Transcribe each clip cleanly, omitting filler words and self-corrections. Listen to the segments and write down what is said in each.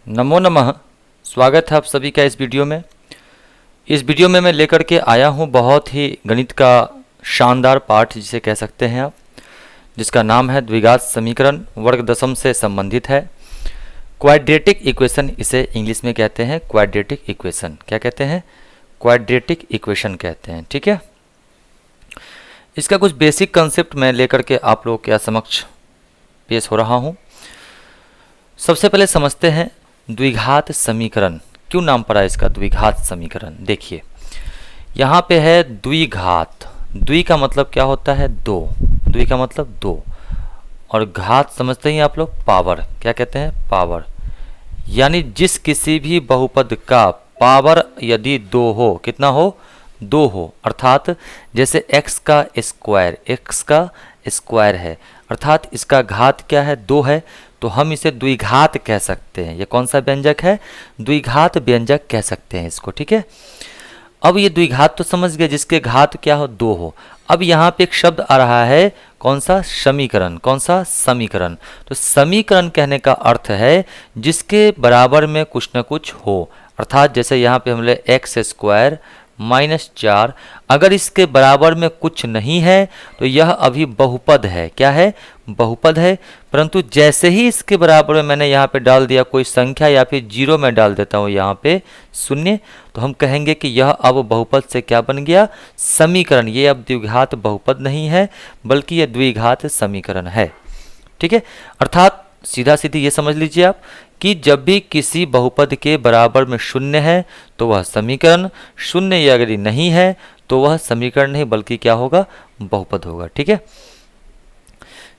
नमो नमः। स्वागत है आप सभी का इस वीडियो में। इस वीडियो में मैं लेकर के आया हूँ बहुत ही गणित का शानदार पाठ जिसे कह सकते हैं आप, जिसका नाम है द्विघात समीकरण, वर्ग दशम से संबंधित है। क्वाड्रेटिक इक्वेशन इसे इंग्लिश में कहते हैं। क्वाड्रेटिक इक्वेशन क्या कहते हैं? क्वाड्रेटिक इक्वेशन कहते हैं। ठीक है, इसका कुछ बेसिक कंसेप्ट मैं लेकर के आप लोगों के समक्ष पेश हो रहा हूँ। सबसे पहले समझते हैं द्विघात समीकरण। क्यों नाम पड़ा इसका द्विघात समीकरण? देखिए यहाँ पे है द्विघात। द्वि का मतलब क्या होता है? दो। द्वि का मतलब दो, और घात समझते हैं आप लोग, पावर। क्या कहते हैं? पावर। यानी जिस किसी भी बहुपद का पावर यदि दो हो, कितना हो? दो हो। अर्थात जैसे x का स्क्वायर है, अर्थात इसका घात क्या है? दो है, तो हम इसे द्विघात कह सकते हैं। ये कौन सा व्यंजक है? द्विघात व्यंजक कह सकते हैं इसको। ठीक है, अब ये द्विघात तो समझ गए, जिसके घात क्या हो? दो हो। अब यहाँ पे एक शब्द आ रहा है, कौन सा? समीकरण। कौन सा? समीकरण। तो समीकरण कहने का अर्थ है जिसके बराबर में कुछ न कुछ हो। अर्थात जैसे यहाँ पे हमने एक्स स्क्वायर माइनस 4, अगर इसके बराबर में कुछ नहीं है तो यह अभी बहुपद है। क्या है? बहुपद है। परंतु जैसे ही इसके बराबर में मैंने यहाँ पे डाल दिया कोई संख्या, या फिर जीरो में डाल देता हूँ यहाँ पे शून्य, तो हम कहेंगे कि यह अब बहुपद से क्या बन गया? समीकरण। ये अब द्विघात बहुपद नहीं है, बल्कि यह द्विघात समीकरण है। ठीक है, अर्थात सीधा सीधी ये समझ लीजिए आप कि जब भी किसी बहुपद के बराबर में शून्य है तो वह समीकरण, शून्य या यदि नहीं है तो वह समीकरण नहीं बल्कि क्या होगा? बहुपद होगा। ठीक है,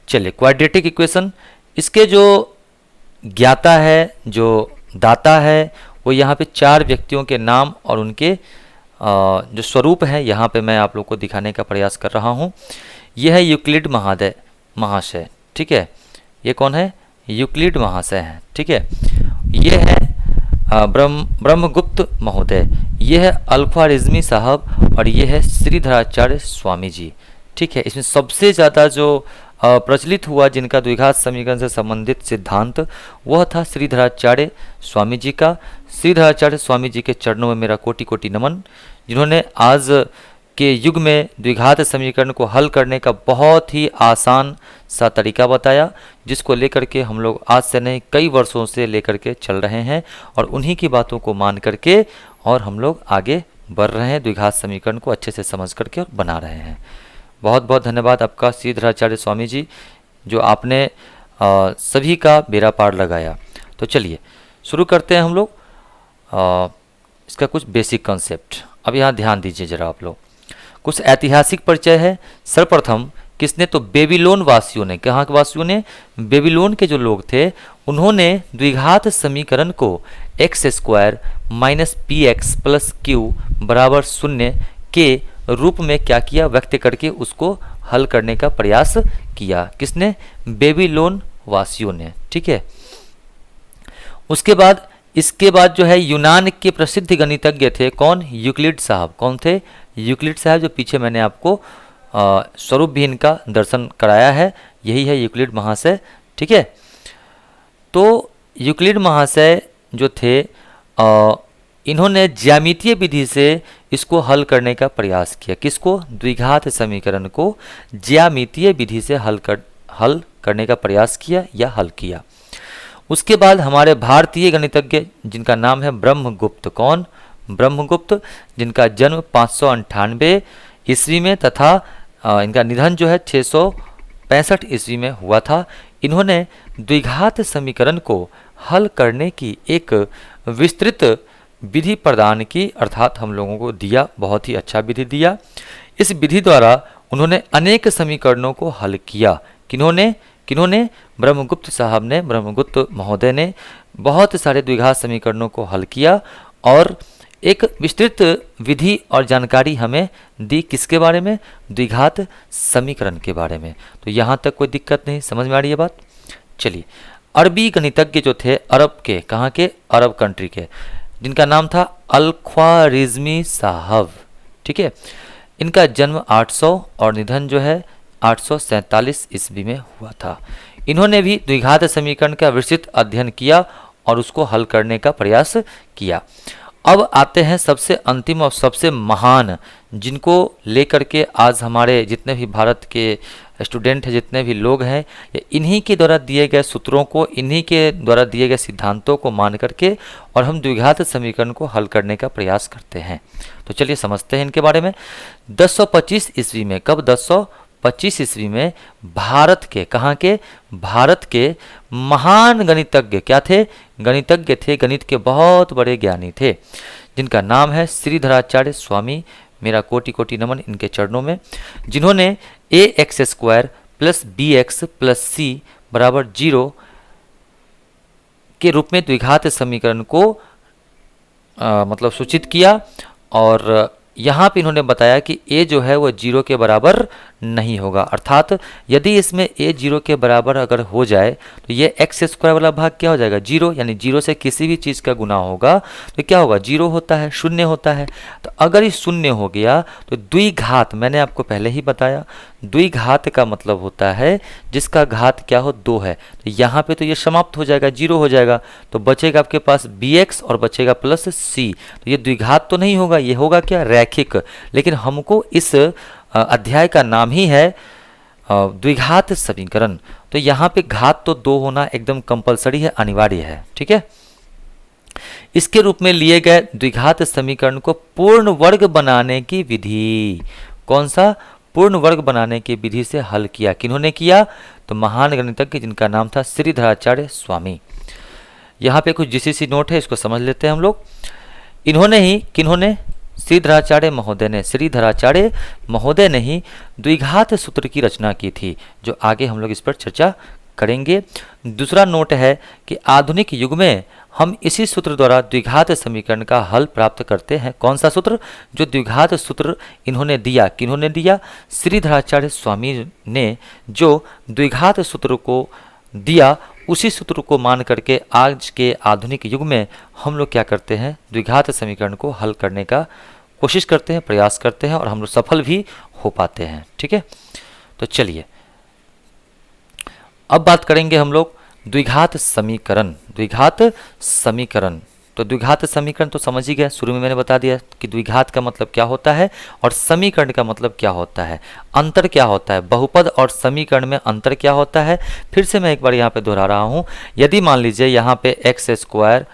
चलिए क्वाड्रेटिक इक्वेशन, इसके जो ज्ञाता है, जो दाता है, वो यहाँ पे चार व्यक्तियों के नाम और उनके जो स्वरूप है यहाँ पे मैं आप लोग को दिखाने का प्रयास कर रहा हूँ। यह है यूक्लिड महाशय। ठीक है, ये कौन है? यूक्लिड महाशय हैं। ठीक है, ये है ब्रह्मगुप्त महोदय, ये है अल्ख्वारिज़मी साहब, और ये है श्रीधराचार्य स्वामी जी। ठीक है, इसमें सबसे ज़्यादा जो प्रचलित हुआ जिनका द्विघात समीकरण से संबंधित सिद्धांत, वह था श्रीधराचार्य स्वामी जी का। श्रीधराचार्य स्वामी जी के चरणों में मेरा कोटि कोटि नमन, जिन्होंने आज के युग में द्विघात समीकरण को हल करने का बहुत ही आसान सा तरीका बताया, जिसको लेकर के हम लोग आज से नहीं कई वर्षों से लेकर के चल रहे हैं, और उन्हीं की बातों को मान करके और हम लोग आगे बढ़ रहे हैं, द्विघात समीकरण को अच्छे से समझ करके और बना रहे हैं। बहुत बहुत धन्यवाद आपका श्रीधराचार्य स्वामी जी, जो आपने सभी का बेड़ा पार लगाया। तो चलिए शुरू करते हैं हम लोग इसका कुछ बेसिक कॉन्सेप्ट। अब यहाँ ध्यान दीजिए जरा आप लोग, कुछ ऐतिहासिक परिचय है। सर्वप्रथम किसने? तो बेबीलोन वासियों ने। कहाँ के वासियों ने? बेबीलोन के जो लोग थे, उन्होंने द्विघात समीकरण को x square minus P x plus Q बराबर शून्य के रूप में क्या किया? व्यक्त करके उसको हल करने का प्रयास किया। किसने? बेबीलोन वासियों ने। ठीक है, उसके बाद इसके बाद जो है यूनान के प्रसिद्ध गणितज्ञ थे। कौन? यूक्लिड साहब। कौन थे? यूक्लिड साहब, जो पीछे मैंने आपको स्वरूप भी इनका दर्शन कराया है, यही है यूक्लिड महाशय। ठीक है, तो यूक्लिड महाशय जो थे, इन्होंने ज्यामितीय विधि से इसको हल करने का प्रयास किया। किसको? द्विघात समीकरण को ज्यामितीय विधि से हल करने का प्रयास किया या हल किया। उसके बाद हमारे भारतीय गणितज्ञ जिनका नाम है ब्रह्मगुप्त। कौन? ब्रह्मगुप्त, जिनका जन्म 598 ईस्वी में तथा इनका निधन जो है 665 ईस्वी में हुआ था। इन्होंने द्विघात समीकरण को हल करने की एक विस्तृत विधि प्रदान की, अर्थात हम लोगों को दिया, बहुत ही अच्छा विधि दिया। इस विधि द्वारा उन्होंने अनेक समीकरणों को हल किया। किन्होंने? ब्रह्मगुप्त साहब ने, ब्रह्मगुप्त महोदय ने बहुत सारे द्विघात समीकरणों को हल किया और एक विस्तृत विधि और जानकारी हमें दी। किसके बारे में? द्विघात समीकरण के बारे में। तो यहाँ तक कोई दिक्कत नहीं, समझ में आ रही है बात? चलिए, अरबी गणितज्ञ जो थे, अरब के, कहाँ के? अरब कंट्री के, जिनका नाम था अल-ख्वारिज़मी साहब। ठीक है, इनका जन्म 800 और निधन जो है 1847 ईस्वी में हुआ था। इन्होंने भी द्विघात समीकरण का विस्तृत अध्ययन किया और उसको हल करने का प्रयास किया। अब आते हैं सबसे अंतिम और सबसे महान, जिनको लेकर के आज हमारे जितने भी भारत के स्टूडेंट हैं, जितने भी लोग हैं, ये इन्हीं के द्वारा दिए गए सूत्रों को, इन्हीं के द्वारा दिए गए सिद्धांतों को मान करके और हम द्विघात समीकरण को हल करने का प्रयास करते हैं। तो चलिए समझते हैं इनके बारे में। 1025 ईस्वी में, कब 1025 ईस्वी में भारत के, कहाँ के, भारत के महान गणितज्ञ क्या थे, गणितज्ञ थे, गणित के बहुत बड़े ज्ञानी थे, जिनका नाम है श्रीधराचार्य स्वामी। मेरा कोटि कोटि नमन इनके चरणों में, जिन्होंने a x square plus b x plus c बराबर 0 के रूप में द्विघात समीकरण को मतलब सूचित किया। और यहाँ पे इन्होंने बताया कि a जो है वो 0 के बराबर नहीं होगा, अर्थात यदि इसमें a 0 के बराबर अगर हो जाए तो ये एक्स स्क्वायर वाला भाग क्या हो जाएगा, 0, यानी 0 से किसी भी चीज़ का गुना होगा तो क्या होगा, 0 होता है, शून्य होता है। तो अगर ये शून्य हो गया तो द्विघात, मैंने आपको पहले ही बताया, द्विघात का मतलब होता है जिसका घात क्या हो, 2 है। तो यहाँ पे तो ये समाप्त हो जाएगा, 0 हो जाएगा, तो बचेगा आपके पास bx और बचेगा प्लस c। तो ये द्विघात तो नहीं होगा, ये होगा क्या, रैखिक। लेकिन हमको इस अध्याय का नाम ही है द्विघात समीकरण। तो यहाँ पे घात तो 2 होना एकदम कंपलसरी है, अनिवार्य है, ठीक है। इसके रूप में लिए गए द्विघात समीकरण को पूर्ण वर्ग बनाने की विधि, कौन सा, पूर्ण वर्ग बनाने की विधि से हल किया। किन्होंने किया, तो महान गणितज्ञ जिनका नाम था श्रीधराचार्य स्वामी। यहाँ पे कुछ जीसीसी नोट है, इसको समझ लेते हैं हम लोग। इन्होंने ही, किन्होंने, श्रीधराचार्य महोदय ने, श्रीधराचार्य महोदय ने ही द्विघात सूत्र की रचना की थी, जो आगे हम लोग इस पर चर्चा करेंगे। दूसरा नोट है कि आधुनिक युग में हम इसी सूत्र द्वारा द्विघात समीकरण का हल प्राप्त करते हैं। कौन सा सूत्र, जो द्विघात सूत्र इन्होंने दिया, किन्होंने दिया, श्रीधराचार्य स्वामी ने जो द्विघात सूत्र को दिया, उसी सूत्र को मान करके आज के आधुनिक युग में हम लोग क्या करते हैं, द्विघात समीकरण को हल करने का कोशिश करते हैं, प्रयास करते हैं और हम लोग सफल भी हो पाते हैं, ठीक है। तो चलिए अब बात करेंगे हम लोग द्विघात समीकरण, द्विघात समीकरण। तो द्विघात समीकरण तो समझ ही गए, शुरू में मैंने बता दिया कि द्विघात का मतलब क्या होता है और समीकरण का मतलब क्या होता है, अंतर क्या होता है, बहुपद और समीकरण में अंतर क्या होता है। फिर से मैं एक बार यहाँ पे दोहरा रहा हूँ। यदि मान लीजिए यहाँ पे x square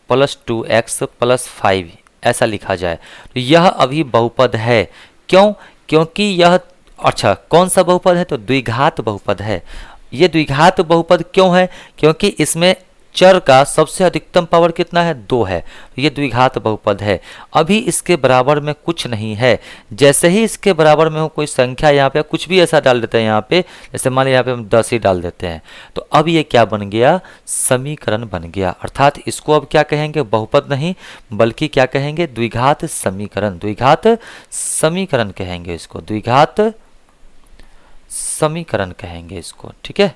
plus 2x plus 5 ऐसा लिखा जाए तो यह अभी बहुपद है। क्यों, क्योंकि यह, अच्छा कौन सा बहुपद है, तो द्विघात बहुपद है। ये द्विघात बहुपद क्यों है, क्योंकि इसमें चर का सबसे अधिकतम पावर कितना है, 2 है, तो ये द्विघात बहुपद है। अभी इसके बराबर में कुछ नहीं है, जैसे ही इसके बराबर में हो कोई संख्या, यहाँ पे कुछ भी ऐसा डाल देते हैं, यहाँ पे जैसे मान लीजिए यहाँ पे हम 10 ही डाल देते हैं, तो अब ये क्या बन गया, समीकरण बन गया। अर्थात इसको अब क्या कहेंगे, बहुपद नहीं बल्कि क्या कहेंगे, द्विघात समीकरण, द्विघात समीकरण कहेंगे इसको, द्विघात समीकरण कहेंगे इसको, ठीक है।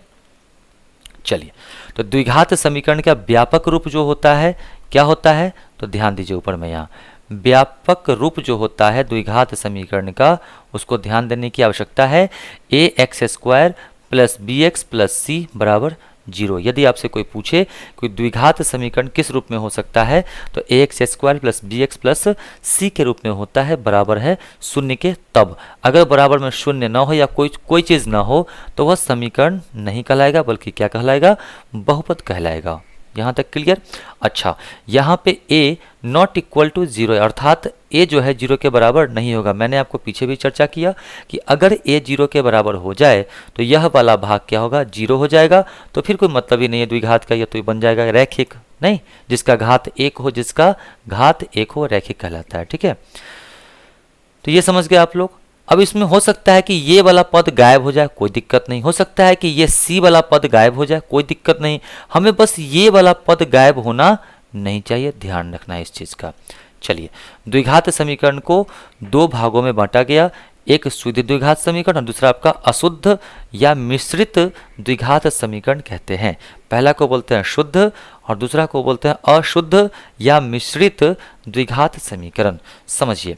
चलिए, तो द्विघात समीकरण का व्यापक रूप जो होता है क्या होता है, तो ध्यान दीजिए ऊपर में यहाँ व्यापक रूप जो होता है द्विघात समीकरण का, उसको ध्यान देने की आवश्यकता है। A x square plus b x plus c बराबर 0। यदि आपसे कोई पूछे कोई द्विघात समीकरण किस रूप में हो सकता है, तो a x square plus b x plus c के रूप में होता है, बराबर है 0 के। तब अगर बराबर में 0 ना हो या कोई चीज़ ना हो तो वह समीकरण नहीं कहलाएगा, बल्कि क्या कहलाएगा, बहुपद कहलाएगा। यहाँ तक क्लियर। अच्छा, यहाँ पे a नॉट इक्वल टू 0 अर्थात a जो है 0 के बराबर नहीं होगा। मैंने आपको पीछे भी चर्चा किया कि अगर a 0 के बराबर हो जाए तो यह वाला भाग क्या होगा, 0 हो जाएगा। तो फिर कोई मतलब ही नहीं है द्विघात का, यह तो बन जाएगा रैखिक, नहीं, जिसका घात 1 हो, जिसका घात 1 हो रैखिक कहलाता है, ठीक है। तो ये समझ गए आप लोग। अब इसमें हो सकता है कि ये वाला पद गायब हो जाए, कोई दिक्कत नहीं। हो सकता है कि ये सी वाला पद गायब हो जाए, कोई दिक्कत नहीं। हमें बस ये वाला पद गायब होना नहीं चाहिए, ध्यान रखना है इस चीज़ का। चलिए, द्विघात समीकरण को 2 भागों में बांटा गया, एक शुद्ध द्विघात समीकरण और दूसरा आपका अशुद्ध या मिश्रित द्विघात समीकरण कहते हैं। पहला को बोलते हैं शुद्ध और दूसरा को बोलते हैं अशुद्ध या मिश्रित द्विघात समीकरण। समझिए,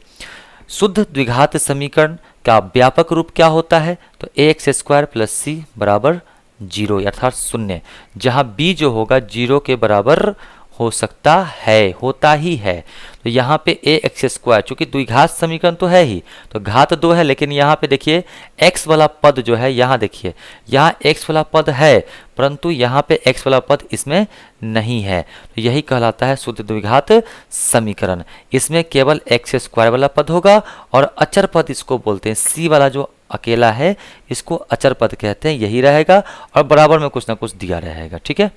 शुद्ध द्विघात समीकरण क्या व्यापक रूप क्या होता है, तो a x square plus c बराबर 0 अर्थात 0, जहां b जो होगा 0 के बराबर हो सकता है, होता ही है। तो यहाँ पे ए एक्स स्क्वायर, चूंकि द्विघात समीकरण तो है ही, तो घात 2 है, लेकिन यहाँ पे देखिए x वाला पद जो है, यहाँ देखिए यहाँ x वाला पद है, परंतु यहाँ पे x वाला पद इसमें नहीं है, तो यही कहलाता है शुद्ध द्विघात समीकरण। इसमें केवल एक्स स्क्वायर वाला पद होगा और अचर पद इसको बोलते हैं, c वाला जो अकेला है इसको अचर पद कहते हैं, यही रहेगा और बराबर में कुछ ना कुछ दिया रहेगा। ठीक है,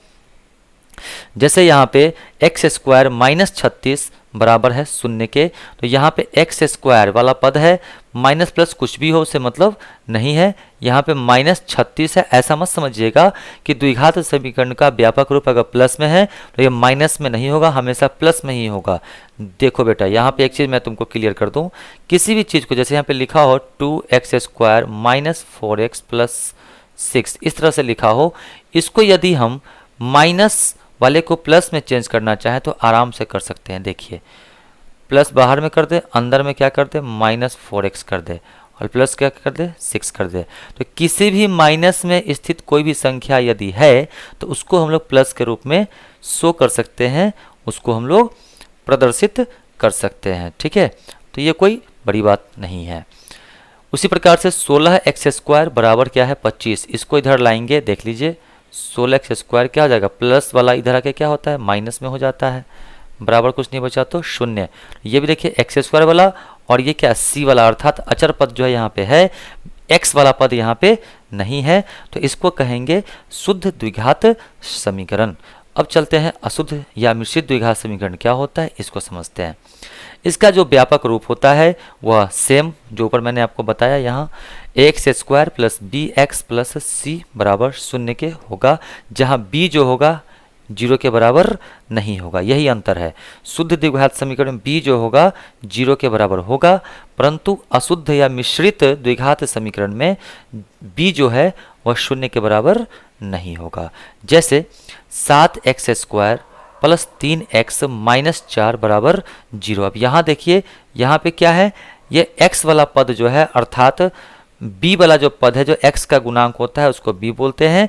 जैसे यहाँ पे एक्स स्क्वायर माइनस 36 बराबर है 0 के, तो यहाँ पे एक्स स्क्वायर वाला पद है, माइनस प्लस कुछ भी हो उससे मतलब नहीं है, यहाँ पे माइनस 36 है। ऐसा मत समझिएगा कि द्विघात समीकरण का व्यापक रूप अगर प्लस में है तो ये माइनस में नहीं होगा, हमेशा प्लस में ही होगा। देखो बेटा, यहाँ पे एक चीज़ मैं तुमको क्लियर कर दूँ, किसी भी चीज़ को जैसे यहाँ पे लिखा हो 2x square minus 4x plus 6, इस तरह से लिखा हो, इसको यदि हम माइनस वाले को प्लस में चेंज करना चाहे तो आराम से कर सकते हैं। देखिए, प्लस बाहर में कर दे, अंदर में क्या कर दे, माइनस 4x कर दे, और प्लस क्या कर दे, 6 कर दे। तो किसी भी माइनस में स्थित कोई भी संख्या यदि है तो उसको हम लोग प्लस के रूप में शो कर सकते हैं, उसको हम लोग प्रदर्शित कर सकते हैं। ठीक है, तो ये कोई बड़ी बात नहीं है। उसी प्रकार से 16x स्क्वायर बराबर क्या है, 25, इसको इधर लाएंगे, देख लीजिए 16x स्क्वायर क्या हो जाएगा, प्लस वाला इधर आके क्या होता है, माइनस में हो जाता है, बराबर कुछ नहीं बचा तो 0। ये भी देखिए एक्स स्क्वायर वाला और ये क्या c वाला, अर्थात अचर पद जो है यहाँ पे है, x वाला पद यहाँ पे नहीं है, तो इसको कहेंगे शुद्ध द्विघात समीकरण। अब चलते हैं अशुद्ध या मिश्रित द्विघात समीकरण क्या होता है, इसको समझते हैं। इसका जो व्यापक रूप होता है वह सेम जो ऊपर मैंने आपको बताया, यहाँ x square plus b x plus c बराबर 0 के होगा, जहाँ b जो होगा 0 के बराबर नहीं होगा, यही अंतर है। शुद्ध द्विघात समीकरण b जो होगा 0 के बराबर होगा, परंतु अशुद्ध या मिश्रित द्विघात समीकरण में b जो है वह 0 के बराबर नहीं होगा। जैसे 7x square plus 3x minus 4 बराबर 0। अब यहाँ देखिए, यहाँ पे क्या है, ये x वाला पद जो है, अर्थात b वाला जो पद है, जो x का गुणांक होता है उसको b बोलते हैं,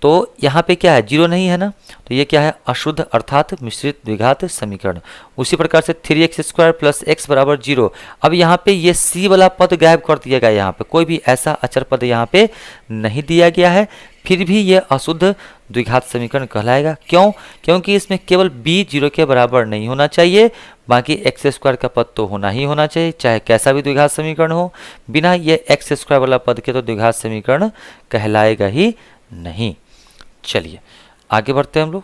तो यहाँ पे क्या है, 0 नहीं है ना, तो ये क्या है, अशुद्ध अर्थात मिश्रित द्विघात समीकरण। उसी प्रकार से 3x स्क्वायर प्लस x बराबर 0। अब यहाँ पे ये c वाला पद गायब कर दिया गया, यहाँ पे कोई भी ऐसा अचर पद यहाँ पे नहीं दिया गया है, फिर भी ये अशुद्ध द्विघात समीकरण कहलाएगा। क्यों? क्योंकि इसमें केवल b 0 के बराबर नहीं होना चाहिए, बाकी एक्स स्क्वायर का पद तो होना ही होना चाहिए, चाहे कैसा भी द्विघात समीकरण हो। बिना ये एक्स स्क्वायर वाला पद के तो द्विघात समीकरण कहलाएगा ही नहीं। चलिए आगे बढ़ते हैं हम लोग।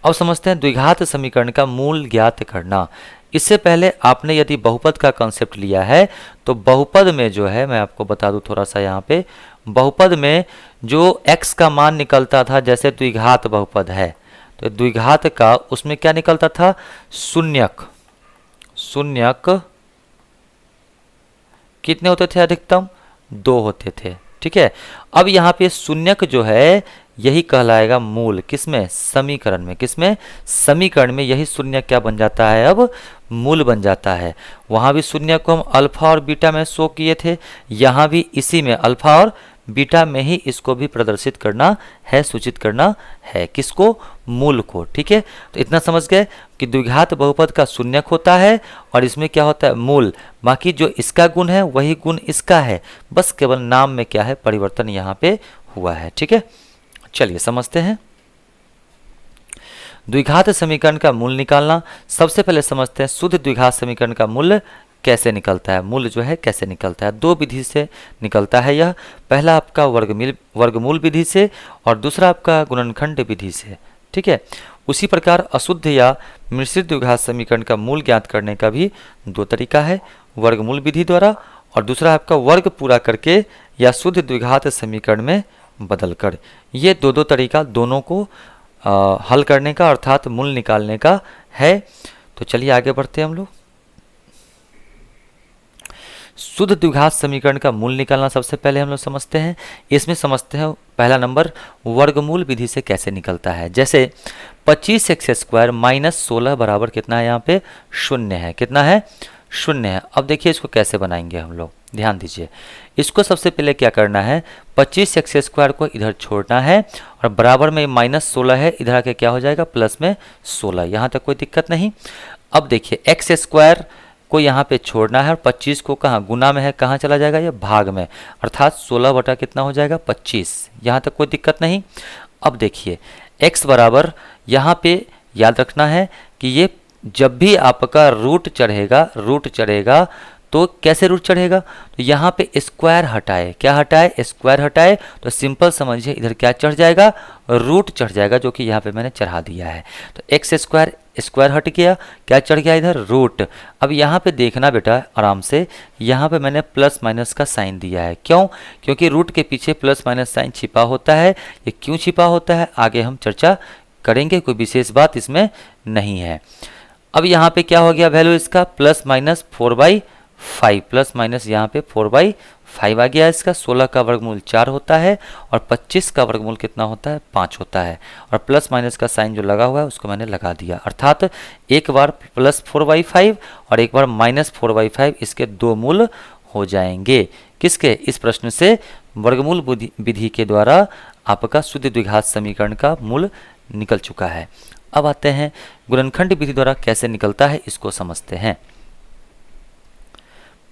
अब समझते हैं द्विघात समीकरण का मूल ज्ञात करना। इससे पहले आपने यदि बहुपद का कंसेप्ट लिया है तो बहुपद में जो है, मैं आपको बता दूं थोड़ा सा, यहाँ पे बहुपद में जो x का मान निकलता था, जैसे द्विघात बहुपद है तो द्विघात का उसमें क्या निकलता था, शून्यक। शून्यक कितने होते थे, अधिकतम 2 होते थे। ठीक है, अब यहाँ पे शून्यक जो है यही कहलाएगा मूल, किसमें, समीकरण में। किसमें, समीकरण में यही शून्यक क्या बन जाता है, अब मूल बन जाता है। वहाँ भी शून्यक को हम अल्फा और बीटा में शो किए थे, यहाँ भी इसी में अल्फा और बीटा में ही इसको भी प्रदर्शित करना है, सूचित करना है, किसको, मूल को। ठीक है, तो इतना समझ गए कि द्विघात बहुपद का शून्यक होता है और इसमें क्या होता है, मूल। बाकी जो इसका गुण है वही गुण इसका है, बस केवल नाम में क्या है, परिवर्तन यहाँ पे हुआ है। ठीक है, चलिए समझते हैं द्विघात समीकरण का मूल निकालना। सबसे पहले समझते हैं शुद्ध द्विघात समीकरण का मूल कैसे निकलता है। मूल जो है कैसे निकलता है, 2 विधि से निकलता है यह। पहला आपका वर्गमूल विधि से और दूसरा आपका गुणनखंड विधि से। ठीक है, उसी प्रकार अशुद्ध या मिश्रित द्विघात समीकरण का मूल ज्ञात करने का भी 2 तरीका है, वर्गमूल विधि द्वारा और दूसरा आपका वर्ग पूरा करके या शुद्ध द्विघात समीकरण में बदलकर। ये 2 तरीका दोनों को हल करने का अर्थात मूल निकालने का है। तो चलिए आगे बढ़ते हैं हम लोग। शुद्ध द्विघात समीकरण का मूल निकालना सबसे पहले हम लोग समझते हैं। इसमें समझते हैं पहला नंबर वर्गमूल विधि से कैसे निकलता है। जैसे 25x स्क्वायर माइनस 16 बराबर कितना है, यहाँ पे 0 है। कितना है, शून्य है। अब देखिए इसको कैसे बनाएंगे हम लोग, ध्यान दीजिए। इसको सबसे पहले क्या करना है, 25x² को इधर छोड़ना है और बराबर में -16 है, इधर आके क्या हो जाएगा प्लस में 16। यहाँ तक कोई दिक्कत नहीं। अब देखिए x² को यहाँ पे छोड़ना है और 25 को कहाँ गुना में है, कहाँ चला जाएगा ये भाग में, अर्थात 16 बटा कितना हो जाएगा 25। यहाँ तक कोई दिक्कत नहीं। अब देखिए x बराबर यहाँ पे याद रखना है कि ये जब भी आपका रूट चढ़ेगा तो कैसे रूट चढ़ेगा, तो यहाँ पे स्क्वायर हटाए, क्या हटाए स्क्वायर हटाए, तो सिंपल समझिए इधर क्या चढ़ जाएगा रूट चढ़ जाएगा, जो कि यहाँ पे मैंने चढ़ा दिया है। तो x² स्क्वायर हट गया, क्या चढ़ गया इधर रूट। अब यहाँ पे देखना बेटा आराम से, यहाँ पे मैंने प्लस माइनस का साइन दिया है, क्यों, क्योंकि रूट के पीछे प्लस माइनस साइन छिपा होता है। ये क्यों छिपा होता है आगे हम चर्चा करेंगे, कोई विशेष बात इसमें नहीं है। अब यहाँ पे क्या हो गया वैल्यू इसका +-4/5, प्लस माइनस यहाँ पे 4/5 आ गया इसका। 16 का वर्गमूल 4 होता है और 25 का वर्गमूल कितना होता है 5 होता है, और प्लस माइनस का साइन जो लगा हुआ है उसको मैंने लगा दिया, अर्थात एक बार +4/5 और एक बार -4/5, इसके दो मूल हो जाएंगे। किसके, इस प्रश्न से वर्गमूल विधि के द्वारा आपका शुद्ध द्विघात समीकरण का मूल निकल चुका है। अब आते हैं गुणनखंड विधि द्वारा कैसे निकलता है, इसको समझते हैं।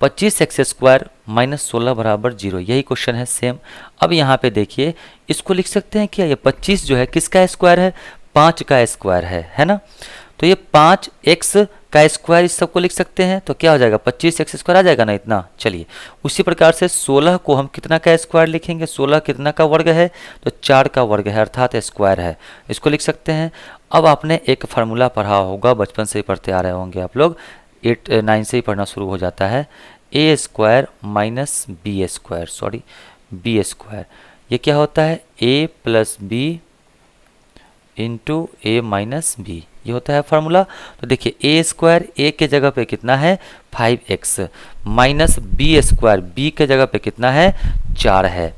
25x² -16 बराबर 0, यही क्वेश्चन है सेम। अब यहाँ पे देखिए इसको लिख सकते हैं क्या, ये 25 जो है किसका स्क्वायर है 5 का स्क्वायर है ना, तो ये 5x का स्क्वायर इस सबको लिख सकते हैं, तो क्या हो जाएगा 25x² आ जाएगा ना इतना। चलिए उसी प्रकार से 16 को हम कितना का स्क्वायर लिखेंगे, 16 कितना का वर्ग है, तो 4 का वर्ग है, अर्थात स्क्वायर है, इसको लिख सकते हैं। अब आपने एक फार्मूला पढ़ा होगा, बचपन से ही पढ़ते आ रहे होंगे आप लोग, 8-9 से ही पढ़ना शुरू हो जाता है, a² - b², ये क्या होता है a + b × a - b, ये होता है फार्मूला। तो देखिए a² a के जगह पे कितना है 5x, माइनस b² b के जगह पे कितना है 4 है।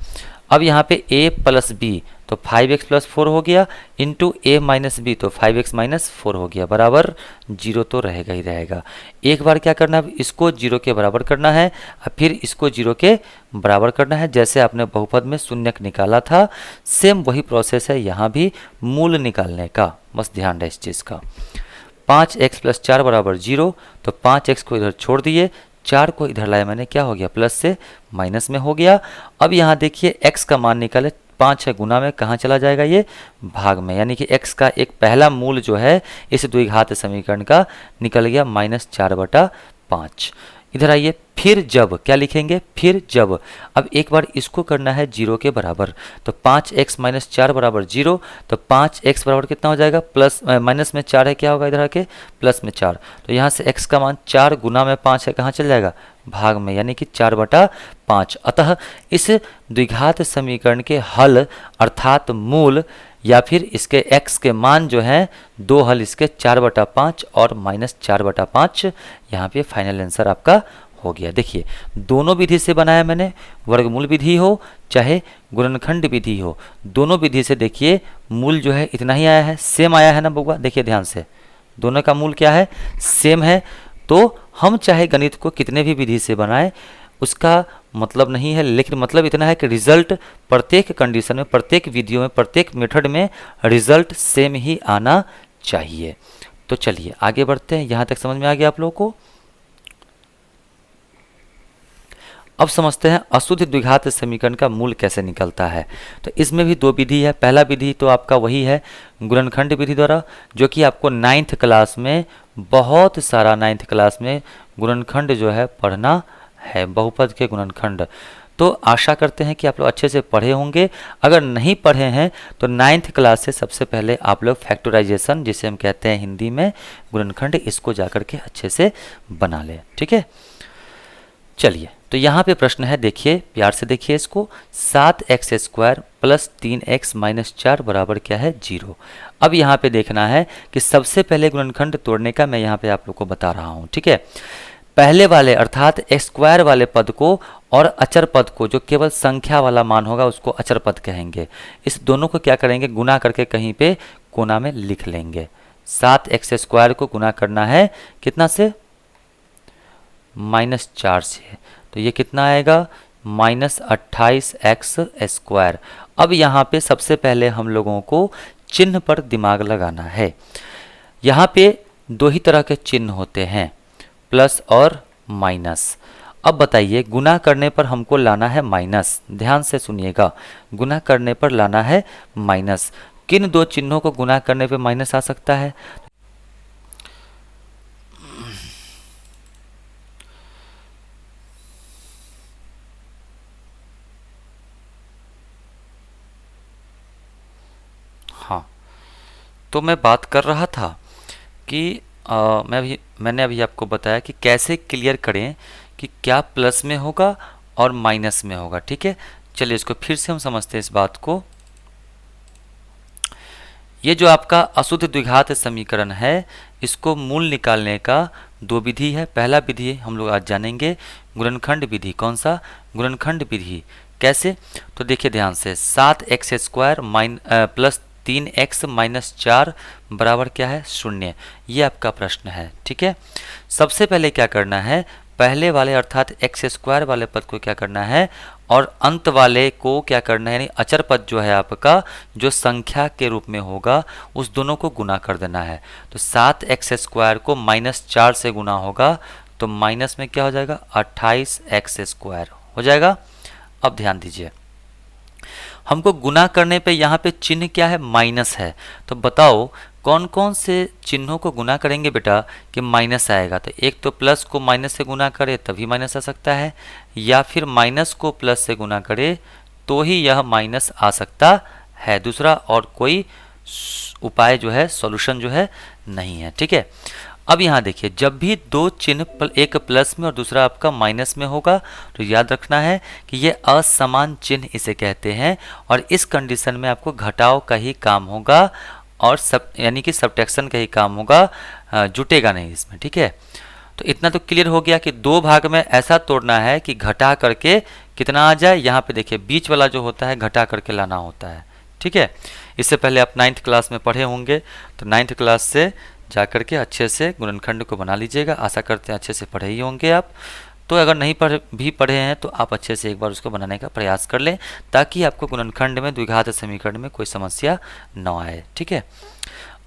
अब यहाँ पे a + b तो 5x + 4 हो गया, इंटू a - b तो 5x - 4 हो गया, बराबर 0 तो रहेगा ही रहेगा। एक बार क्या करना है, इसको 0 के बराबर करना है और फिर इसको 0 के बराबर करना है, जैसे आपने बहुपद में शून्यक निकाला था, सेम वही प्रोसेस है यहाँ भी मूल निकालने का, बस ध्यान रहे इस चीज़ का। 5x + 4 बराबर 0, तो 5x को इधर छोड़ दिए, 4 को इधर लाया मैंने, क्या हो गया प्लस से माइनस में हो गया। अब यहाँ देखिए x का मान निकाले, 5 है गुना में, कहाँ चला जाएगा ये भाग में, यानी कि x का एक पहला मूल जो है इस द्विघात समीकरण का निकल गया -4/5। इधर आइए, फिर जब क्या लिखेंगे, फिर जब, अब एक बार इसको करना है 0 के बराबर, तो 5x - 4 बराबर 0, तो 5x बराबर कितना हो जाएगा प्लस माइनस में 4 है, क्या होगा इधर आके प्लस में 4, तो यहाँ से x का मान 4 गुना में 5 है, कहाँ चल जाएगा भाग में, यानी कि 4/5। अतः इस द्विघात समीकरण के हल अर्थात मूल या फिर इसके x के मान जो हैं दो हल इसके 4/5 और -4/5, यहाँ पे फाइनल आंसर आपका हो गया। देखिए दोनों विधि से बनाया मैंने, वर्गमूल विधि हो चाहे गुणनखंड विधि हो, दोनों विधि से देखिए मूल जो है इतना ही आया है, सेम आया है ना बउआ, देखिए ध्यान से, दोनों का मूल क्या है सेम है। तो हम चाहे गणित को कितने भी विधि से बनाएं उसका मतलब नहीं है, लेकिन मतलब इतना है कि रिजल्ट प्रत्येक कंडीशन में, प्रत्येक विधियों में, प्रत्येक मेथड में रिजल्ट सेम ही आना चाहिए। तो चलिए आगे बढ़ते हैं, यहाँ तक समझ में आ गया आप लोगों को। अब समझते हैं अशुद्ध द्विघात समीकरण का मूल कैसे निकलता है। तो इसमें भी दो विधि है, पहला विधि तो आपका वही है गुणनखंड विधि द्वारा, जो कि आपको 9th क्लास में, बहुत सारा 9th क्लास में गुणनखंड जो है पढ़ना है, बहुपद के गुणनखंड। तो आशा करते हैं कि आप लोग अच्छे से पढ़े होंगे, अगर नहीं पढ़े हैं तो 9th क्लास से सबसे पहले आप लोग फैक्टराइजेशन, जिसे हम कहते हैं हिंदी में गुणनखंड, इसको जाकर के अच्छे से बना लें, ठीक है। चलिए तो यहाँ पे प्रश्न है, देखिए प्यार से देखिए इसको, 7x² + 3x - 4 बराबर क्या है 0। अब यहाँ पे देखना है कि सबसे पहले गुणनखंड तोड़ने का मैं यहाँ पे आप लोग को बता रहा हूँ, ठीक है। पहले वाले अर्थात x² वाले पद को और अचर पद को, जो केवल संख्या वाला मान होगा उसको अचर पद कहेंगे, इस दोनों को क्या करेंगे गुना करके कहीं पे कोना में लिख लेंगे। 7x² को गुना करना है कितना से -4 से, तो ये कितना आएगा -28x²। अब यहाँ पे सबसे पहले हम लोगों को चिन्ह पर दिमाग लगाना है। यहाँ पे दो ही तरह के चिन्ह होते हैं, प्लस और माइनस। अब बताइए, गुना करने पर हमको लाना है माइनस, ध्यान से सुनिएगा, गुना करने पर लाना है माइनस। किन दो चिन्हों को गुना करने पे माइनस आ सकता है? हाँ, तो मैं बात कर रहा था कि मैंने अभी आपको बताया कि कैसे क्लियर करें कि क्या प्लस में होगा और माइनस में होगा। ठीक है, चलिए इसको फिर से हम समझते हैं इस बात को। ये जो आपका अशुद्ध द्विघात समीकरण है, इसको मूल निकालने का दो विधि है। पहला विधि हम लोग आज जानेंगे, गुणनखंड विधि। कौन सा? गुणनखंड विधि। कैसे? तो देखिए ध्यान से, 7x² प्लस 3x माइनस 4 बराबर क्या है? 0। ये आपका प्रश्न है। ठीक है, सबसे पहले क्या करना है, पहले वाले अर्थात x² वाले पद को क्या करना है और अंत वाले को क्या करना है, यानी अचर पद जो है आपका, जो संख्या के रूप में होगा, उस दोनों को गुना कर देना है। तो 7x² को -4 से गुना होगा तो माइनस में क्या हो जाएगा? 28x² हो जाएगा। अब ध्यान दीजिए, हमको गुना करने पे यहाँ पे चिन्ह क्या है? माइनस है। तो बताओ कौन कौन से चिन्हों को गुना करेंगे बेटा कि माइनस आएगा? तो एक तो प्लस को माइनस से गुना करे तभी माइनस आ सकता है, या फिर माइनस को प्लस से गुना करे तो ही यह माइनस आ सकता है। दूसरा और कोई उपाय जो है, सॉल्यूशन जो है नहीं है। ठीक है, अब यहाँ देखिए, जब भी दो चिन्ह एक प्लस में और दूसरा आपका माइनस में होगा तो याद रखना है कि ये असमान चिन्ह इसे कहते हैं, और इस कंडीशन में आपको घटाव का ही काम होगा और यानी कि सब्ट्रैक्शन का ही काम होगा, जुटेगा नहीं इसमें। ठीक है, तो इतना तो क्लियर हो गया कि दो भाग में ऐसा तोड़ना है कि घटा करके कितना आ जाए। यहाँ पे देखिए बीच वाला जो होता है घटा करके लाना होता है। ठीक है, इससे पहले आप 9th क्लास में पढ़े होंगे, तो 9th क्लास से जा करके अच्छे से गुणनखंड को बना लीजिएगा। आशा करते हैं अच्छे से पढ़े ही होंगे आप। तो अगर नहीं पढ़े हैं तो आप अच्छे से एक बार उसको बनाने का प्रयास कर लें, ताकि आपको गुणनखंड में द्विघात समीकरण में कोई समस्या न आए। ठीक है,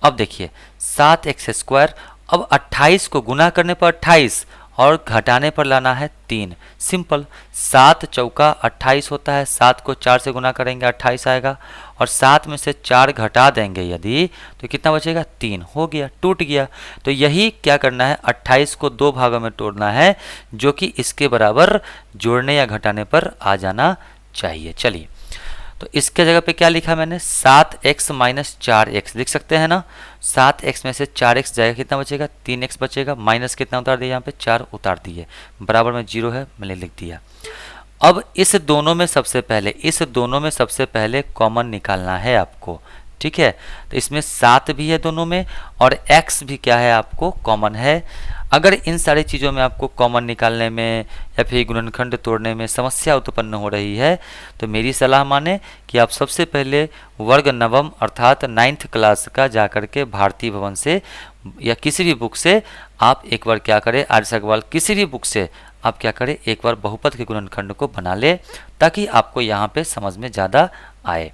अब देखिए 7x², अब 28 को गुना करने पर 28 और घटाने पर लाना है 3। सिंपल, 7 चौका 28 होता है, 7 को 4 से गुना करेंगे 28 आएगा, और 7 में से 4 घटा देंगे यदि तो कितना बचेगा? 3। हो गया, टूट गया। तो यही क्या करना है, 28 को दो भागों में तोड़ना है, जो कि इसके बराबर जोड़ने या घटाने पर आ जाना चाहिए। चलिए, तो इसके जगह पे क्या लिखा मैंने? 7x माइनस 4x लिख सकते हैं ना। 7x में से 4x जाएगा, कितना बचेगा? 3x बचेगा। माइनस कितना उतार दिया? यहाँ पे 4 उतार दिए, बराबर में 0 है, मैंने लिख दिया। अब इस दोनों में सबसे पहले कॉमन निकालना है आपको। ठीक है, तो इसमें 7 भी है दोनों में, और x भी क्या है आपको? कॉमन है। अगर इन सारी चीज़ों में आपको कॉमन निकालने में या फिर गुणनखंड तोड़ने में समस्या उत्पन्न हो रही है, तो मेरी सलाह माने कि आप सबसे पहले वर्ग नवम अर्थात 9th क्लास का जाकर के भारती भवन से या किसी भी बुक से आप एक बार क्या करें, आर्य अग्रवाल किसी भी बुक से आप क्या करें, एक बार बहुपद के गुणनखंड को बना ले, ताकि आपको यहाँ पे समझ में ज़्यादा आए।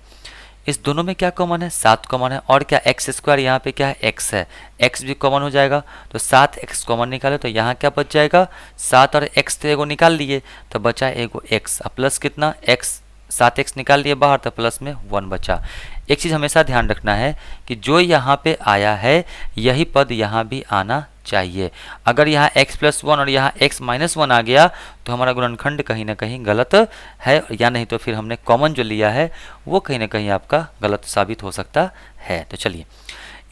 इस दोनों में क्या कॉमन है? 7 कॉमन है, और क्या x², यहाँ पे क्या है? x है, x भी कॉमन हो जाएगा। तो 7x कॉमन निकाले तो यहाँ क्या बच जाएगा? 7 और x तो एगो निकाल लिए, तो बचा एगो x, प्लस कितना? x, 7x निकाल लिए बाहर तो प्लस में 1 बचा। एक चीज़ हमेशा ध्यान रखना है कि जो यहाँ पे आया है यही पद यहाँ भी आना चाहिए। अगर यहाँ x+1 और यहाँ x-1 आ गया तो हमारा गुणनखंड कहीं ना कहीं गलत है, या नहीं तो फिर हमने कॉमन जो लिया है वो कहीं ना कहीं आपका गलत साबित हो सकता है। तो चलिए,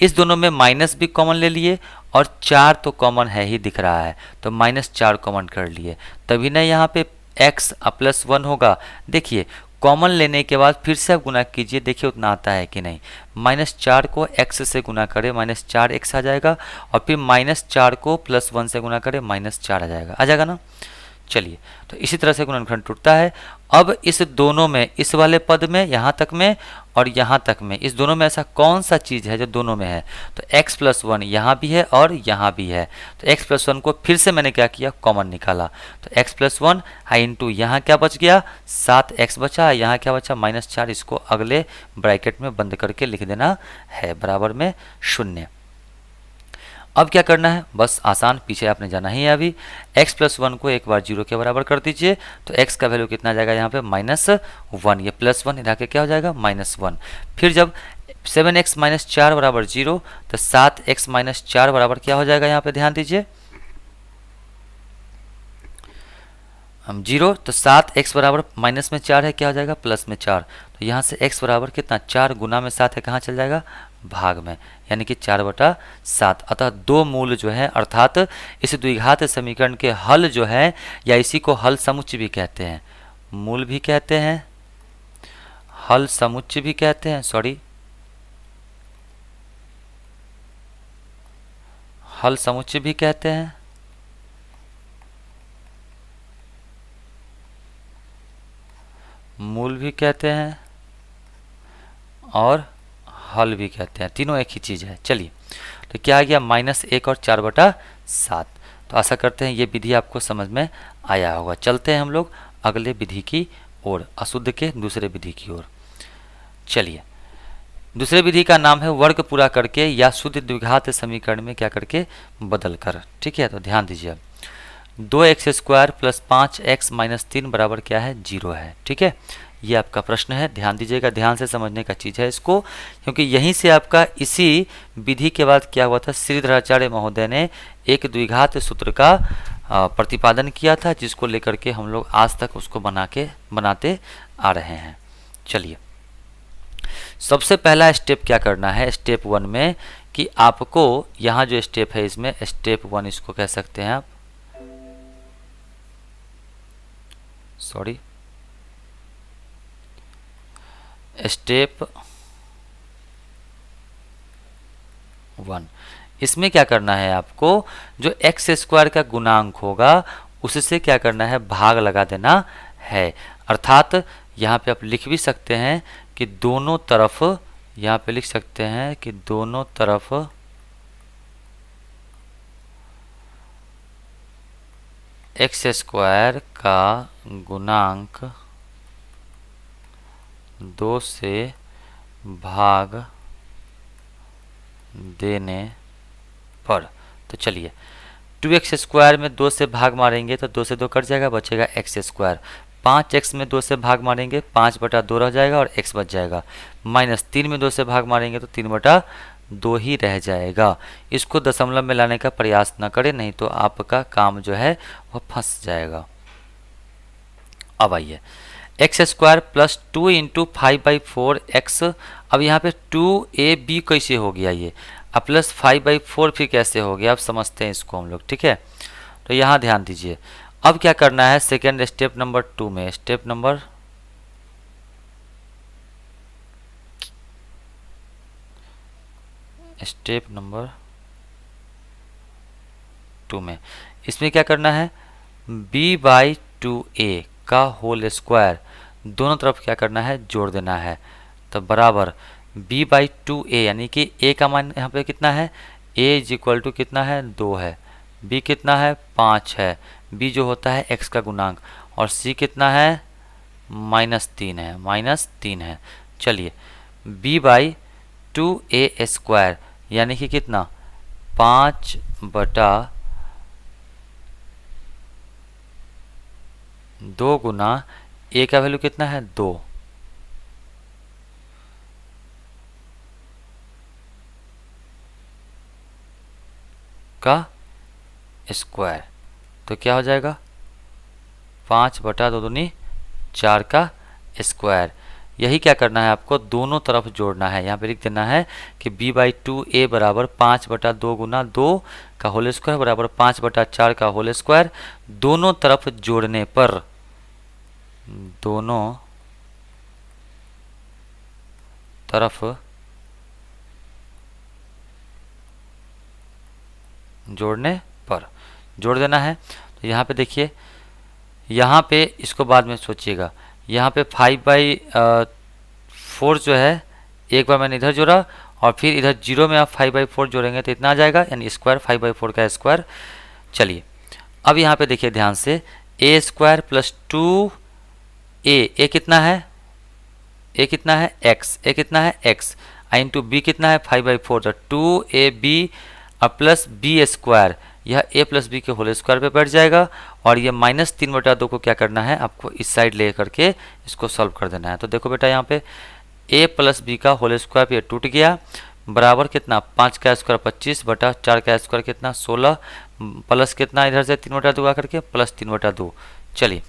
इस दोनों में माइनस भी कॉमन ले लिए, और 4 तो कॉमन है ही दिख रहा है, तो -4 कॉमन कर लिए, तभी ना यहाँ पे x+1 होगा। देखिए कॉमन लेने के बाद फिर से आप गुना कीजिए, देखिए उतना आता है कि नहीं। -4 को x से गुना करें, -4x आ जाएगा, और फिर -4 को +1 से गुना करें, -4 आ जाएगा ना। चलिए, तो इसी तरह से गुणनखंड टूटता है। अब इस दोनों में, इस वाले पद में यहाँ तक में और यहाँ तक में, इस दोनों में ऐसा कौन सा चीज़ है जो दोनों में है? तो x प्लस वन यहाँ भी है और यहाँ भी है, तो x प्लस वन को फिर से मैंने क्या किया, कॉमन निकाला। तो x प्लस वन इंटू यहाँ क्या बच गया, 7x बचा, यहाँ क्या बचा, -4। इसको अगले ब्रैकेट में बंद करके लिख देना है, बराबर में 0। अब क्या करना है, बस आसान, पीछे आपने जाना ही है अभी। x प्लस वन को एक बार 0 के बराबर कर दीजिए, तो x का वैल्यू कितना जाएगा यहाँ पे, -1। ये +1 इधर के क्या हो जाएगा, -1। फिर जब 7x - 4 बराबर 0, तो 7x - 4 बराबर क्या हो जाएगा, यहाँ पे ध्यान दीजिए, हम 0, तो 7x बराबर माइनस में 4 है, क्या हो जाएगा, प्लस में 4। तो यहाँ से x बराबर कितना, 4 गुना में 7 है, कहाँ चल जाएगा, भाग में, यानी कि 4/7। अतः दो मूल जो है, अर्थात इस द्विघात समीकरण के हल जो है, या इसी को हल समुच्चय भी कहते हैं, मूल भी कहते हैं, हल समुच्चय भी कहते हैं, हल समुच्चय भी कहते हैं, मूल भी कहते हैं और हल भी कहते हैं, तीनों एक ही चीज़ है। चलिए, तो क्या आ गया, -1 और 4/7। तो आशा करते हैं ये विधि आपको समझ में आया होगा। चलते हैं हम लोग अगले विधि की ओर, अशुद्ध के दूसरे विधि की ओर। चलिए, दूसरे विधि का नाम है वर्ग पूरा करके या शुद्ध द्विघात समीकरण में क्या करके बदल कर। ठीक है, तो ध्यान दीजिए, 2x² + 5x - 3 बराबर क्या है, 0 है। ठीक है, ये आपका प्रश्न है, ध्यान दीजिएगा, ध्यान से समझने का चीज़ है इसको, क्योंकि यहीं से आपका इसी विधि के बाद क्या हुआ था, श्रीधराचार्य महोदय ने एक द्विघात सूत्र का प्रतिपादन किया था, जिसको लेकर के हम लोग आज तक उसको बनाते आ रहे हैं। चलिए, सबसे पहला स्टेप क्या करना है, स्टेप 1 में, कि आपको यहाँ जो स्टेप है, इसमें स्टेप 1 इसको कह सकते हैं आप, स्टेप 1। इसमें क्या करना है आपको, जो x² का गुणांक होगा उससे क्या करना है, भाग लगा देना है। अर्थात यहाँ पे आप लिख भी सकते हैं कि दोनों तरफ, यहाँ पे लिख सकते हैं कि दोनों तरफ x² का गुणांक 2 से भाग देने पर। तो चलिए, 2x² में 2 से भाग मारेंगे तो 2 से 2 कट जाएगा, बचेगा x²। 5x में 2 से भाग मारेंगे, 5/2 रह जाएगा और x बच जाएगा। -3 में 2 से भाग मारेंगे तो 3/2 ही रह जाएगा। इसको दशमलव में लाने का प्रयास न करें, नहीं तो आपका काम जो है वह फंस जाएगा। अब आइए, x² + 2 × 5/4x। अब यहाँ पे 2ab कैसे हो गया ये, अब प्लस 5/4 फिर कैसे हो गया, अब समझते हैं इसको हम लोग। ठीक है, तो यहाँ ध्यान दीजिए, अब क्या करना है, सेकेंड स्टेप नंबर 2 में, स्टेप नंबर 2 में, इसमें क्या करना है, b/2a का होल स्क्वायर दोनों तरफ क्या करना है, जोड़ देना है। तो बराबर b/2a, यानी कि a का मान यहाँ पे कितना है, a = कितना है, 2 है, b कितना है, 5 है, b जो होता है x का गुणांक, और c कितना है, -3 है, चलिए, b/2a² यानी कि कितना, 5/2 गुना a का वैल्यू कितना है, 2 का स्क्वायर। तो क्या हो जाएगा, 5/2 दूनी 4 का स्क्वायर। यही क्या करना है आपको, दोनों तरफ जोड़ना है। यहाँ पे लिख देना है कि b/2a बराबर 5/2 गुना 2 का होल स्क्वायर बराबर 5/4 का होल स्क्वायर। दोनों तरफ जोड़ने पर, दोनों तरफ जोड़ने पर जोड़ देना है। तो यहाँ पे देखिए, यहाँ पे इसको बाद में सोचिएगा, यहाँ पे 5/4 जो है एक बार मैंने इधर जोड़ा और फिर इधर 0 में आप 5/4 जोड़ेंगे तो इतना आ जाएगा, यानी स्क्वायर 5/4 का स्क्वायर। चलिए अब यहाँ पे देखिए ध्यान से, ए स्क्वायर प्लस 2a, कितना है, ए कितना है x, ए कितना है x, इंटू बी कितना है 5/4, तो 2ab और प्लस बी स्क्वायर, यह a प्लस बी के होल स्क्वायर पे बैठ जाएगा। और ये -3/2 को क्या करना है, आपको इस साइड ले करके इसको सॉल्व कर देना है। तो देखो बेटा यहाँ पे a प्लस बी का होल स्क्वायर पे टूट गया, बराबर कितना 5 का स्क्वायर 25 बटा 4 का स्क्वायर कितना 16, प्लस कितना इधर से 3/2 आकर के प्लस 3/2। चलिए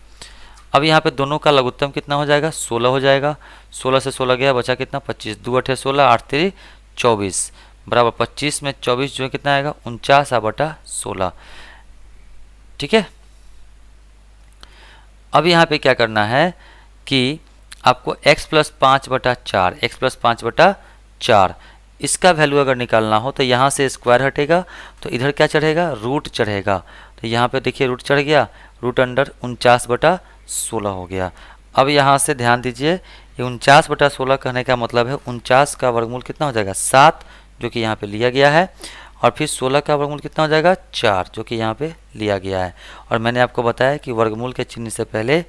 अब यहाँ पे दोनों का लघुत्तम कितना हो जाएगा, 16 हो जाएगा। 16 से 16 गया, बचा कितना 25, 2 8 16, 8 3 24, बराबर 25 में 24 जो है कितना आएगा 49/16। ठीक है, अब यहाँ पे क्या करना है कि आपको x प्लस 5/4, x प्लस 5/4 इसका वैल्यू अगर निकालना हो तो यहाँ से स्क्वायर हटेगा तो इधर क्या चढ़ेगा, रूट चढ़ेगा। तो यहाँ पे देखिए रूट चढ़ गया, रूट अंडर 49/16 हो गया। अब यहाँ से ध्यान दीजिए, ये 49/16 कहने का मतलब है 49 का वर्गमूल कितना हो जाएगा 7, जो कि यहाँ पे लिया गया है, और फिर 16 का वर्गमूल कितना हो जाएगा 4, जो कि यहाँ पे लिया गया है। और मैंने आपको बताया कि वर्गमूल के चिन्ह से पहले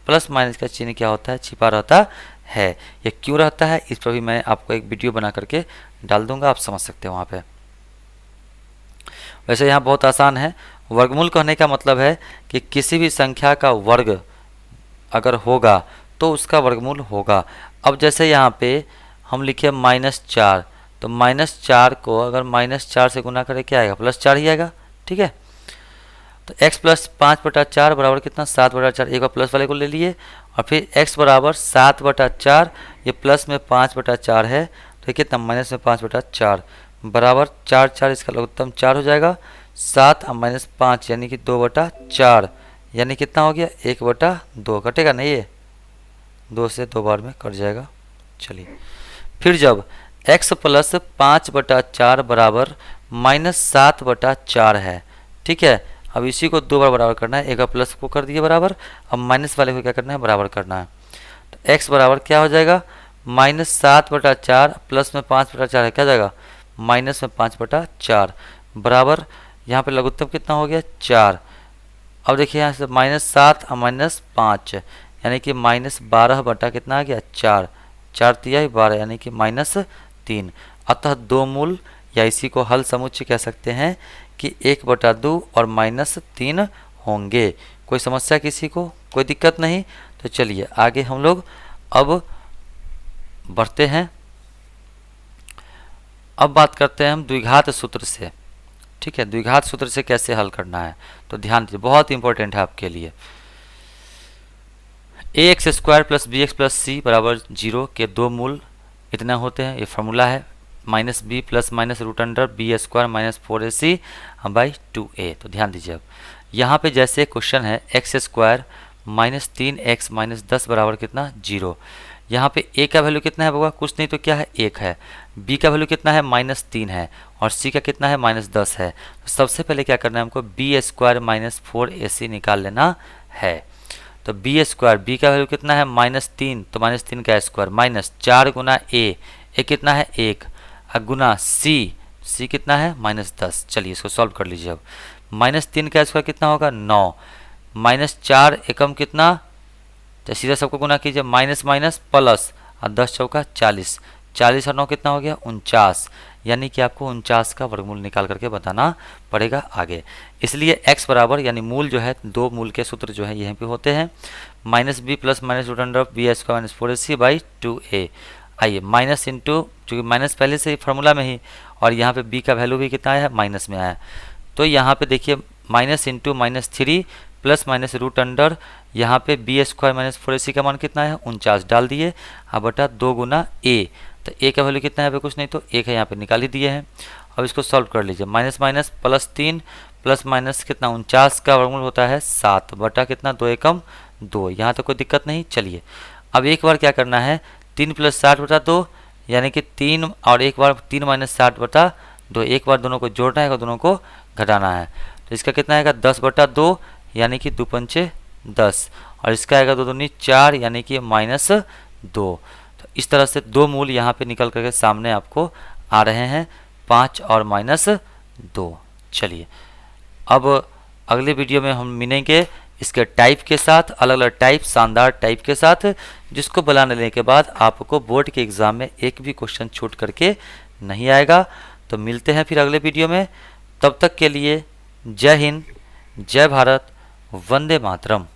प्लस माइनस का चिन्ह क्या होता है, छिपा रहता है। ये क्यों रहता है, इस पर भी मैं आपको एक वीडियो बना करके डाल दूंगा, आप समझ सकते हैं वहाँ पे। वैसे यहाँ बहुत आसान है, वर्गमूल कहने का मतलब है कि किसी भी संख्या का वर्ग अगर होगा तो उसका वर्गमूल होगा। अब जैसे यहाँ पे हम लिखे -4, तो -4 को अगर -4 से गुना करें क्या आएगा, +4 ही आएगा। ठीक है, तो x प्लस 5/4 बराबर कितना 7/4, एक बार प्लस वाले को ले लिए, और फिर x बराबर 7/4, ये प्लस में 5/4 है, तो ये कितना माइनस में 5/4 बराबर 4 4, इसका लघुत्तम 4 हो जाएगा। 7 और -5 यानी कि 2/4, यानी कितना हो गया 1/2, कटेगा नहीं, ये 2 से 2 बार में कट जाएगा। चलिए फिर जब x प्लस 5/4 बराबर -7/4 है, ठीक है, अब इसी को 2 बार बराबर करना है, एक बार प्लस को कर दिए बराबर, अब माइनस वाले को क्या करना है, बराबर करना है। तो x बराबर क्या हो जाएगा -7/4 प्लस में 5/4 है, क्या जाएगा माइनस में 5/4 बराबर, यहाँ पे लघुत्तम कितना हो गया 4। अब देखिए यहाँ से -7 और -5 यानी कि -12 बटा कितना आ गया 4, 4 तिहाई 12 यानी कि -3। अतः दो मूल या इसी को हल समुच्चय कह सकते हैं कि 1/2 और -3 होंगे। कोई समस्या किसी को, कोई दिक्कत नहीं? तो चलिए आगे हम लोग अब बढ़ते हैं। अब बात करते हैं हम द्विघात सूत्र से। ठीक है, द्विघात सूत्र से कैसे हल करना है, तो ध्यान दीजिए, बहुत इंपॉर्टेंट है आपके लिए। ax² plus bx plus c बराबर 0 के दो मूल इतने होते हैं, ये फार्मूला है। -b plus minus root under b² -4ac by 2a। तो ध्यान दीजिए, अब यहाँ पे जैसे क्वेश्चन है x² -3x -10 बराबर कितना 0। यहाँ पे a का वैल्यू कितना है होगा, कुछ नहीं तो क्या है 1 है, b का वैल्यू कितना है -3 है, और c का कितना है -10 है। तो सबसे पहले क्या करना है हमको b² -4ac निकाल लेना है। तो b² b का वैल्यू कितना है -3, तो -3 का स्क्वायर -4 गुना a कितना है 1, गुना c कितना है -10। चलिए इसको सॉल्व कर लीजिए। अब -3 का स्क्वायर कितना होगा 9, -4 एकम कितना, तो सीधा सबको गुना कीजिए, माइनस माइनस प्लस, और 10 चौका 40, 40 और 9 कितना हो गया 49, यानी कि आपको 49 का वर्गमूल निकाल करके बताना पड़ेगा आगे। इसलिए x बराबर यानी मूल जो है, दो मूल के सूत्र जो है यहीं पे होते हैं, -b plus minus root under b² -4ac by 2a। आइए माइनस इंटू, चूँकि माइनस पहले से ही फार्मूला में ही, और यहाँ पे b का वैल्यू भी कितना है माइनस में आया, तो यहाँ पे देखिए minus into -3 plus minus root under, यहाँ पे b² -4ac का मान कितना है 49 डाल दिए, अब बटा 2 गुना a। तो a का वैल्यू कितना है, कुछ नहीं तो 1 है, यहाँ पे निकाल ही दिए हैं। अब इसको सॉल्व कर लीजिए, minus minus plus 3 plus minus कितना 49 का वर्गमूल होता है 7 बटा कितना 2 एकम 2, यहाँ तो कोई दिक्कत नहीं। चलिए अब एक बार क्या करना है 3 + 60 बटा 2 यानी कि 3, और एक बार 3 - 60 बटा 2, एक बार दोनों को जोड़ना है और दोनों को घटाना है। तो इसका कितना आएगा 10 बटा 2 यानी कि 2 पंचे 10, और इसका आएगा 2 दूनी 4 यानी कि -2। तो इस तरह से दो मूल यहाँ पे निकल करके सामने आपको आ रहे हैं, 5 और -2। चलिए अब अगले वीडियो में हम मिलेंगे इसके टाइप के साथ, अलग अलग टाइप, शानदार टाइप के साथ, जिसको बनाने के बाद आपको बोर्ड के एग्ज़ाम में एक भी क्वेश्चन छूट करके नहीं आएगा। तो मिलते हैं फिर अगले वीडियो में, तब तक के लिए जय हिंद, जय भारत, वंदे मातरम।